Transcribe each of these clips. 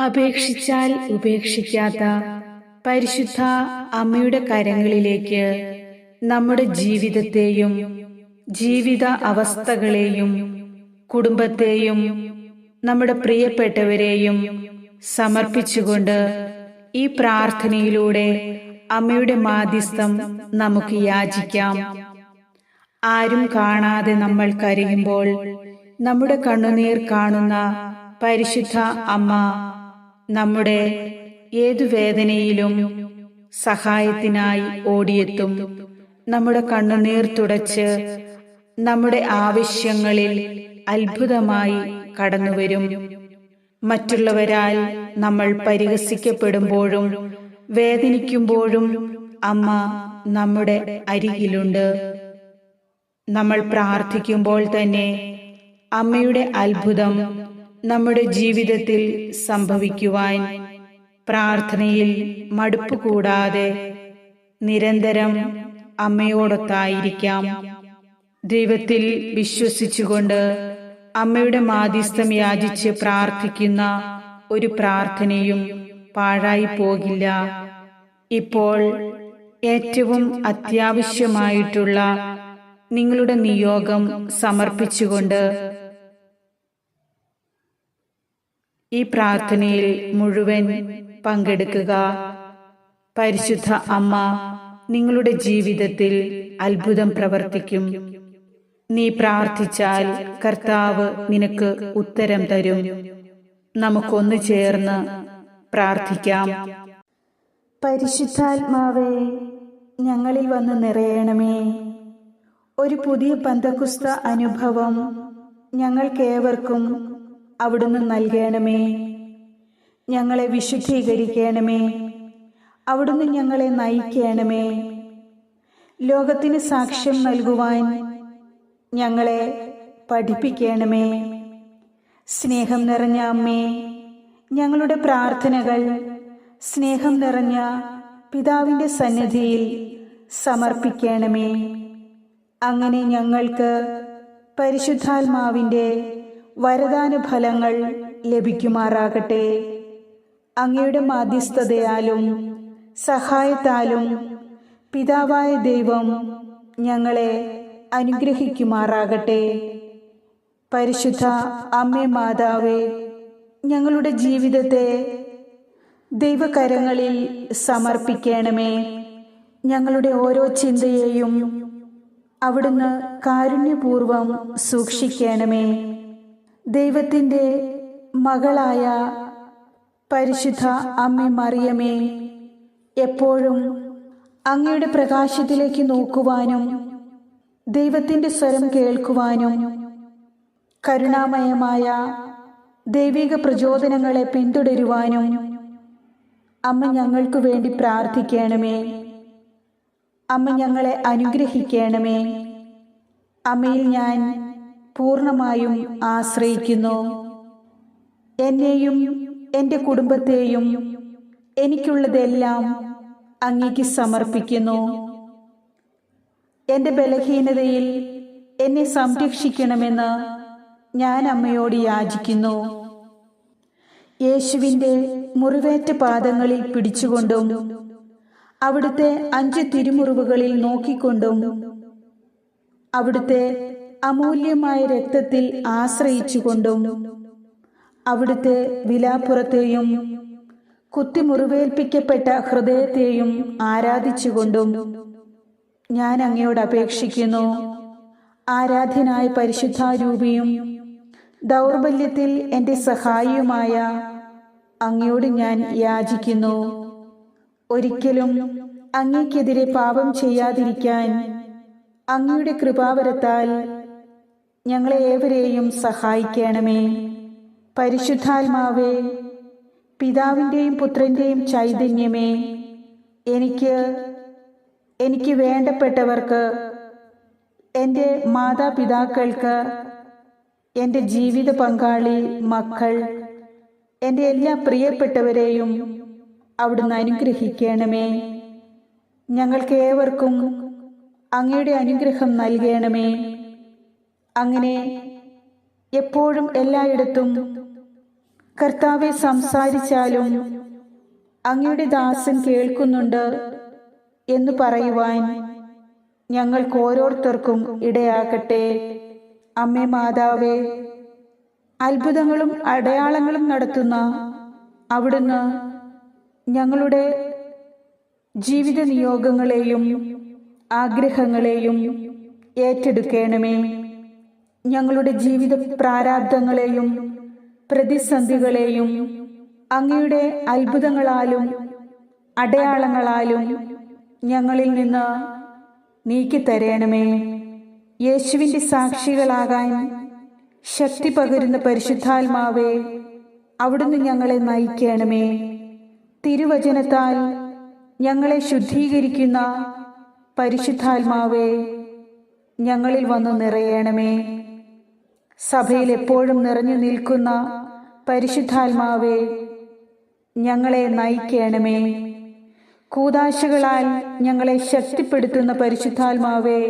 അപേക്ഷിച്ചാൽ ഉപേക്ഷിക്കാത്ത പരിശുദ്ധ അമ്മയുടെ കരങ്ങളിലേക്ക് നമ്മുടെ ജീവിതത്തെയും ജീവിത അവസ്ഥകളെയും കുടുംബത്തെയും നമ്മുടെ പ്രിയപ്പെട്ടവരെയും സമർപ്പിച്ചുകൊണ്ട് ഈ പ്രാർത്ഥനയിലൂടെ അമ്മയുടെ മാധ്യസ്ഥം നമുക്ക് യാചിക്കാം. ആരും കാണാതെ നമ്മൾ കരയുമ്പോൾ നമ്മുടെ കണ്ണുനീർ കാണുന്ന പരിശുദ്ധ അമ്മ നമ്മുടെ ഏതു വേദനയിലും സഹായത്തിനായി ഓടിയെത്തും. നമ്മുടെ കണ്ണുനീർ തുടച്ച് നമ്മുടെ ആവശ്യങ്ങളിൽ അത്ഭുതമായി കടന്നുവരും. മറ്റുള്ളവരാൽ നമ്മൾ പരിഹസിക്കപ്പെടുമ്പോഴും വേദനിക്കുമ്പോഴും അമ്മ നമ്മുടെ അരികിലുണ്ട്. നമ്മൾ പ്രാർത്ഥിക്കുമ്പോൾ തന്നെ അമ്മയുടെ അത്ഭുതം നമ്മുടെ ജീവിതത്തിൽ സംഭവിക്കുവാൻ പ്രാർത്ഥനയിൽ മടുപ്പ് കൂടാതെ നിരന്തരം അമ്മയോടൊത്തായിരിക്കാം. ദൈവത്തിൽ വിശ്വസിച്ചുകൊണ്ട് അമ്മയുടെ മാധ്യസ്ഥം യാചിച്ച് പ്രാർത്ഥിക്കുന്ന ഒരു പ്രാർത്ഥനയും പാഴായി പോകില്ല. ഇപ്പോൾ ഏറ്റവും അത്യാവശ്യമായിട്ടുള്ള നിങ്ങളുടെ നിയോഗം സമർപ്പിച്ചുകൊണ്ട് ഈ പ്രാർത്ഥനയിൽ മുഴുവൻ പങ്കെടുക്കുക. പരിശുദ്ധ അമ്മ നിങ്ങളുടെ ജീവിതത്തിൽ അത്ഭുതം പ്രവർത്തിക്കും. നീ പ്രാർത്ഥിച്ചാൽ കർത്താവ് നിനക്ക് ഉത്തരം തരും. നമുക്കൊന്നു ചേർന്ന് പ്രാർത്ഥിക്കാം. പരിശുദ്ധാത്മാവേ, ഞങ്ങളിൽ വന്ന് നിറയണമേ. ഒരു പുതിയ പെന്തക്കുസ്ത അനുഭവം ഞങ്ങൾക്കേവർക്കും അവിടുന്ന് നൽകണമേ. ഞങ്ങളെ വിശുദ്ധീകരിക്കണമേ. അവിടുന്ന് ഞങ്ങളെ നയിക്കണമേ. ലോകത്തിന് സാക്ഷ്യം നൽകുവാൻ ഞങ്ങളെ പഠിപ്പിക്കണമേ. സ്നേഹം നിറഞ്ഞ അമ്മേ, ഞങ്ങളുടെ പ്രാർത്ഥനകൾ സ്നേഹം നിറഞ്ഞ പിതാവിൻ്റെ സന്നിധിയിൽ സമർപ്പിക്കണമേ. അങ്ങനെ ഞങ്ങൾക്ക് പരിശുദ്ധാത്മാവിൻ്റെ വരദാന ഫലങ്ങൾ ലഭിക്കുമാറാകട്ടെ. അങ്ങയുടെ മാധ്യസ്ഥതയാലും സഹായത്താലും പിതാവായ ദൈവം ഞങ്ങളെ അനുഗ്രഹിക്കുമാറാകട്ടെ. പരിശുദ്ധ അമ്മേ മാതാവേ, ഞങ്ങളുടെ ജീവിതത്തെ ദൈവകരങ്ങളിൽ സമർപ്പിക്കണമേ. ഞങ്ങളുടെ ഓരോ ചിന്തയെയും അവിടുന്ന് കാരുണ്യപൂർവം സൂക്ഷിക്കണമേ. ദൈവത്തിൻ്റെ മകളായ പരിശുദ്ധ അമ്മേ മറിയമേ, എപ്പോഴും അങ്ങയുടെ പ്രകാശത്തിലേക്ക് നോക്കുവാനും ദൈവത്തിൻ്റെ സ്വരം കേൾക്കുവാനും കരുണാമയമായ ദൈവിക പ്രചോദനങ്ങളെ പിന്തുടരുവാനും അമ്മ ഞങ്ങൾക്ക് വേണ്ടി പ്രാർത്ഥിക്കണമേ. അമ്മ ഞങ്ങളെ അനുഗ്രഹിക്കണമേ. അമ്മയിൽ ഞാൻ പൂർണ്ണമായും ആശ്രയിക്കുന്നു. എന്നെയും എൻ്റെ കുടുംബത്തെയും എനിക്കുള്ളതെല്ലാം അങ്ങേക്ക് സമർപ്പിക്കുന്നു. എൻ്റെ ബലഹീനതയിൽ എന്നെ സംരക്ഷിക്കണമെന്ന് ഞാൻ അമ്മയോട് യാചിക്കുന്നു. യേശുവിൻ്റെ മുറിവേറ്റ പാദങ്ങളിൽ പിടിച്ചുകൊണ്ടും അവിടുത്തെ 5 തിരുമുറിവുകളിൽ നോക്കിക്കൊണ്ടും അവിടുത്തെ അമൂല്യമായ രക്തത്തിൽ ആശ്രയിച്ചുകൊണ്ടും അവിടുത്തെ വിലാപ്പുറത്തെയും കുത്തിമുറിവേൽപ്പിക്കപ്പെട്ട ഹൃദയത്തെയും ആരാധിച്ചുകൊണ്ടും ഞാൻ അങ്ങയോട് അപേക്ഷിക്കുന്നു. ആരാധ്യനായ പരിശുദ്ധാരൂപിയും ദൗർബല്യത്തിൽ എൻ്റെ സഹായിയുമായ അങ്ങയോട് ഞാൻ യാചിക്കുന്നു. ഒരിക്കലും അങ്ങേക്കെതിരെ പാപം ചെയ്യാതിരിക്കാൻ അങ്ങയുടെ കൃപാവരത്താൽ ഞങ്ങളെ ഏവരെയും സഹായിക്കണമേ. പരിശുദ്ധാത്മാവേ, പിതാവിൻ്റെയും പുത്രൻ്റെയും ചൈതന്യമേ, എനിക്ക് വേണ്ടപ്പെട്ടവർക്ക്, എൻ്റെ മാതാപിതാക്കൾക്ക്, എൻ്റെ ജീവിത പങ്കാളി, മക്കൾ, എൻ്റെ എല്ലാ പ്രിയപ്പെട്ടവരെയും അവിടുന്ന് അനുഗ്രഹിക്കണമേ. ഞങ്ങൾക്ക് ഏവർക്കും അങ്ങയുടെ അനുഗ്രഹം നൽകണമേ. അങ്ങനെ എപ്പോഴും എല്ലായിടത്തും കർത്താവെ, സംസാരിച്ചാലും അങ്ങയുടെ ദാസൻ കേൾക്കുന്നുണ്ട് എന്ന് പറയുവാൻ ഞങ്ങൾക്ക് ഓരോരുത്തർക്കും ഇടയാകട്ടെ. അമ്മേ മാതാവേ, അത്ഭുതങ്ങളും അടയാളങ്ങളും നടത്തുന്ന അവിടുന്ന് ഞങ്ങളുടെ ജീവിത നിയോഗങ്ങളെയും ആഗ്രഹങ്ങളെയും ഏറ്റെടുക്കണമേ. ഞങ്ങളുടെ ജീവിത പ്രാരാബ്ദങ്ങളെയും പ്രതിസന്ധികളെയും അങ്ങയുടെ അത്ഭുതങ്ങളാലും അടയാളങ്ങളാലും ഞങ്ങളിൽ നിന്ന് നീക്കിത്തരണമേ. യേശുവിൻ്റെ സാക്ഷികളാകാൻ ശക്തി പകരുന്ന പരിശുദ്ധാത്മാവേ, അവിടുന്ന് ഞങ്ങളെ നയിക്കണമേ. തിരുവചനത്താൽ ഞങ്ങളെ ശുദ്ധീകരിക്കുന്ന പരിശുദ്ധാത്മാവേ, ഞങ്ങളിൽ വന്നു നിറയണമേ. സഭയിൽ എപ്പോഴും നിറഞ്ഞു നിൽക്കുന്ന പരിശുദ്ധാത്മാവേ, ഞങ്ങളെ നയിക്കണമേ. കൂദാശകളാൽ ഞങ്ങളെ ശക്തിപ്പെടുത്തുന്ന പരിശുദ്ധാത്മാവേ,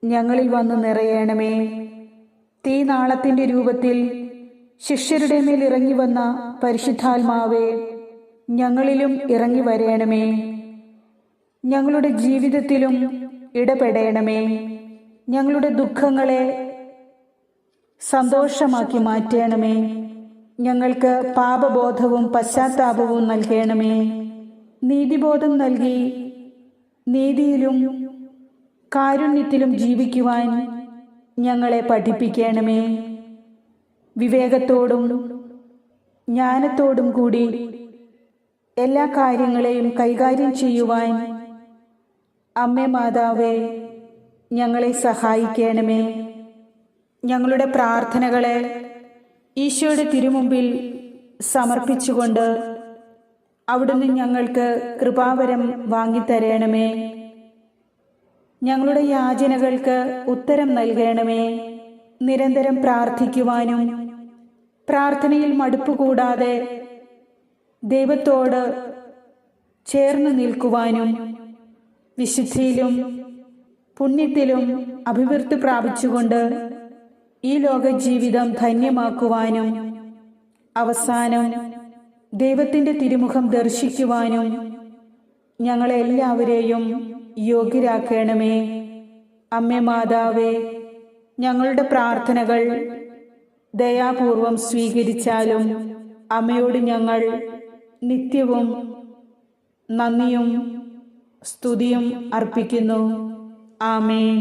ഞങ്ങളിൽ വന്നു നിറയണമേ. തീനാളത്തിൻ്റെ രൂപത്തിൽ ശിഷ്യരുടെ മേൽ ഇറങ്ങി വന്ന പരിശുദ്ധാത്മാവേ, ഞങ്ങളിലും ഇറങ്ങി വരയണമേ. ഞങ്ങളുടെ ജീവിതത്തിലും ഇടപെടണമേ. ഞങ്ങളുടെ ദുഃഖങ്ങളെ സന്തോഷമാക്കി മാറ്റണമേ. ഞങ്ങൾക്ക് പാപബോധവും പശ്ചാത്താപവും നൽകണമേ. നീതിബോധം നൽകി നീതിയിലും കാരുണ്യത്തിലും ജീവിക്കുവാൻ ഞങ്ങളെ പഠിപ്പിക്കണമേ. വിവേകത്തോടും ജ്ഞാനത്തോടും കൂടി എല്ലാ കാര്യങ്ങളെയും കൈകാര്യം ചെയ്യുവാൻ അമ്മേ മാതാവേ, ഞങ്ങളെ സഹായിക്കണമേ. ഞങ്ങളുടെ പ്രാർത്ഥനകളെ ഈശോയുടെ തിരുമുമ്പിൽ സമർപ്പിച്ചുകൊണ്ട് അവിടുന്ന് ഞങ്ങൾക്ക് കൃപാവരം വാങ്ങിത്തരണമേ. ഞങ്ങളുടെ യാചനകൾക്ക് ഉത്തരം നൽകണമേ. നിരന്തരം പ്രാർത്ഥിക്കുവാനും പ്രാർത്ഥനയിൽ മടുപ്പ് കൂടാതെ ദൈവത്തോട് ചേർന്ന് നിൽക്കുവാനും വിശുദ്ധിയിലും പുണ്യത്തിലും അഭിവൃദ്ധി പ്രാപിച്ചുകൊണ്ട് ഈ ലോക ജീവിതം ധന്യമാക്കുവാനും അവസാനം ദൈവത്തിൻ്റെ തിരുമുഖം ദർശിക്കുവാനും ഞങ്ങളെല്ലാവരെയും യോഗ്യരാക്കണമേ. അമ്മേ മാതാവേ, ഞങ്ങളുടെ പ്രാർത്ഥനകൾ ദയാപൂർവം സ്വീകരിച്ചാലും അമ്മയോട് ഞങ്ങൾ നിത്യവും നന്ദിയും സ്തുതിയും അർപ്പിക്കുന്നു. ആമേൻ.